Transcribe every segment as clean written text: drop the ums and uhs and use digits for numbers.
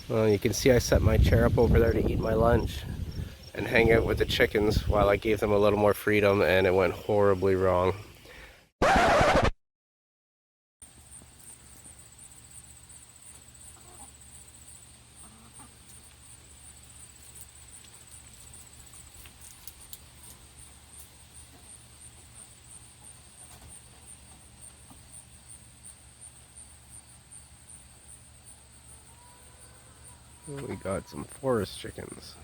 Well, you can see I set my chair up over there to eat my lunch and hang out with the chickens while I gave them a little more freedom, and it went horribly wrong. We got some forest chickens.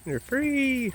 You're free!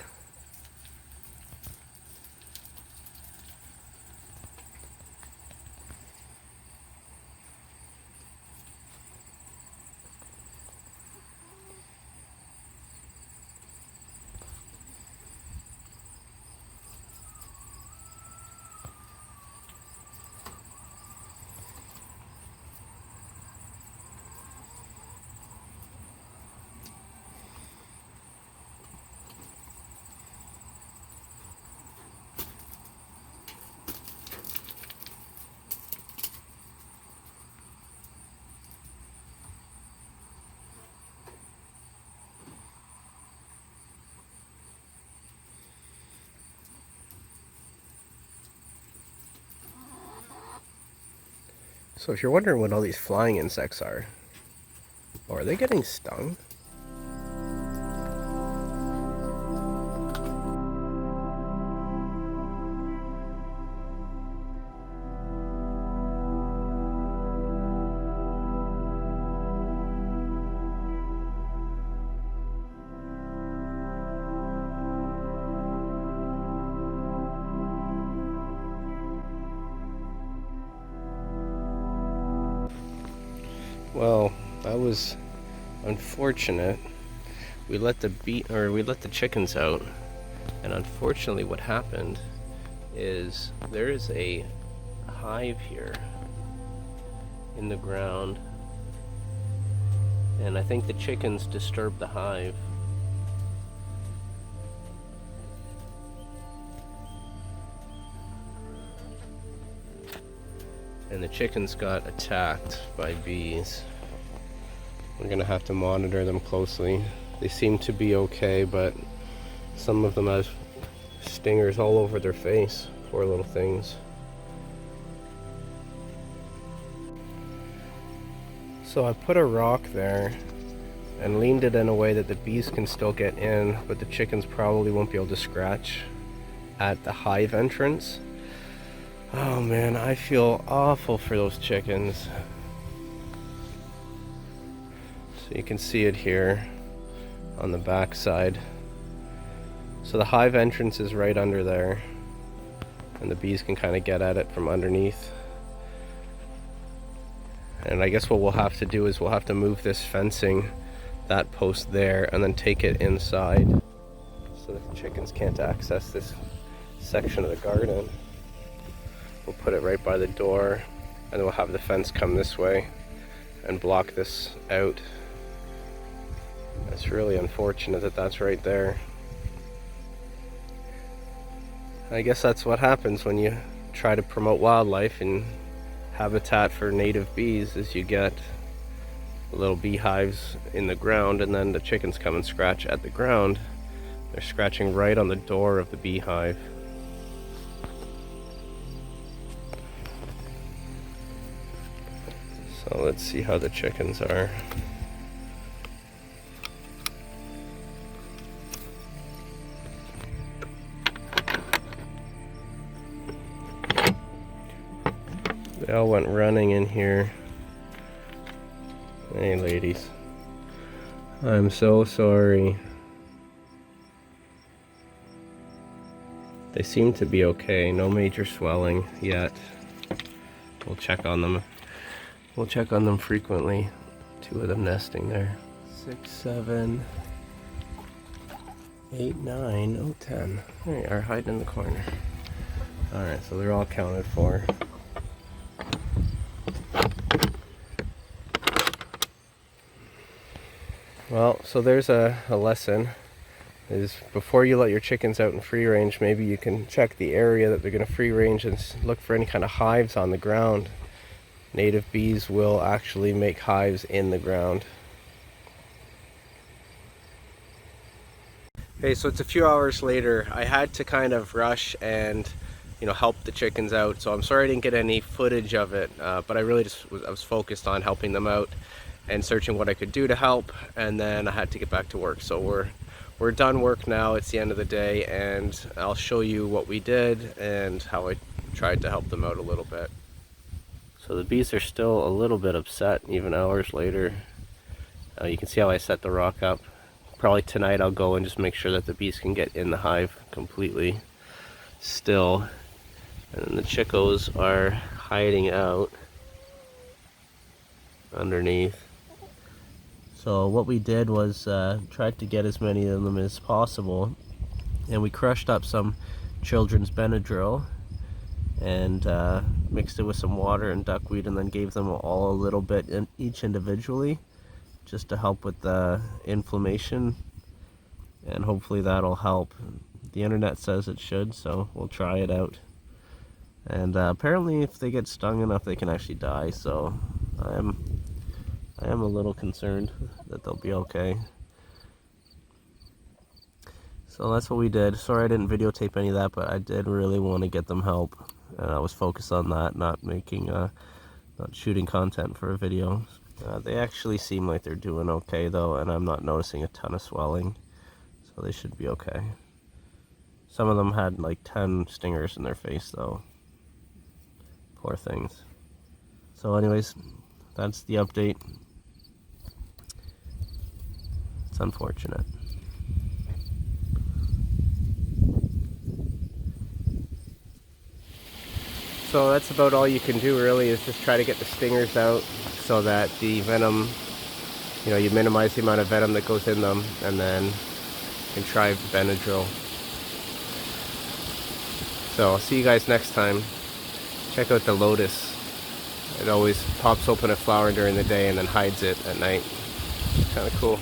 So if you're wondering what all these flying insects are they getting stung? Well, that was unfortunate. We let the chickens out, and unfortunately what happened is there is a hive here in the ground, and I think the chickens disturbed the hive. And the chickens got attacked by bees. We're gonna have to monitor them closely. They seem to be okay, but some of them have stingers all over their face. Poor little things. So I put a rock there and leaned it in a way that the bees can still get in, but the chickens probably won't be able to scratch at the hive entrance. Oh man, I feel awful for those chickens. So you can see it here on the back side. So the hive entrance is right under there, and the bees can kind of get at it from underneath. And I guess what we'll have to do is we'll have to move this fencing, that post there, and then take it inside so that the chickens can't access this section of the garden. We'll put it right by the door, and then we'll have the fence come this way and block this out. It's really unfortunate that that's right there. I guess that's what happens when you try to promote wildlife and habitat for native bees, is you get little beehives in the ground, and then the chickens come and scratch at the ground. They're scratching right on the door of the beehive. So let's see how the chickens are. They all went running in here. Hey ladies, I'm so sorry. They seem to be okay, no major swelling yet. We'll check on them. We'll check on them frequently. 2 of them nesting there. 6, 7, 8, 9, oh 10. There you are, hiding in the corner. Alright, so they're all accounted for. Well, so there's a lesson. Is before you let your chickens out in free range, maybe you can check the area that they're going to free range and look for any kind of hives on the ground. Native bees will actually make hives in the ground. Okay, so it's a few hours later. I had to kind of rush and help the chickens out, so I'm sorry I didn't get any footage of it, but I really I was focused on helping them out and searching what I could do to help, and then I had to get back to work. So we're done work now. It's the end of the day, and I'll show you what we did and how I tried to help them out a little bit. So the bees are still a little bit upset even hours later. You can see how I set the rock up. Probably tonight I'll go and just make sure that the bees can get in the hive completely still. And then the chickos are hiding out underneath. So what we did was tried to get as many of them as possible, and we crushed up some children's Benadryl and mixed it with some water and duckweed, and then gave them all a little bit each individually, just to help with the inflammation, and hopefully that'll help. The internet says it should, so we'll try it out. And apparently if they get stung enough they can actually die, so I am a little concerned that they'll be okay. So that's what we did. Sorry I didn't videotape any of that, but I did really want to get them help, and I was focused on that, not shooting content for a video. They actually seem like they're doing okay though, and I'm not noticing a ton of swelling, so they should be okay. Some of them had like 10 stingers in their face though. Poor things. So anyways, that's the update. It's unfortunate. So that's about all you can do really, is just try to get the stingers out so that the venom, you minimize the amount of venom that goes in them, and then you can try Benadryl. So I'll see you guys next time. Check out the lotus. It always pops open a flower during the day and then hides it at night. Kind of cool.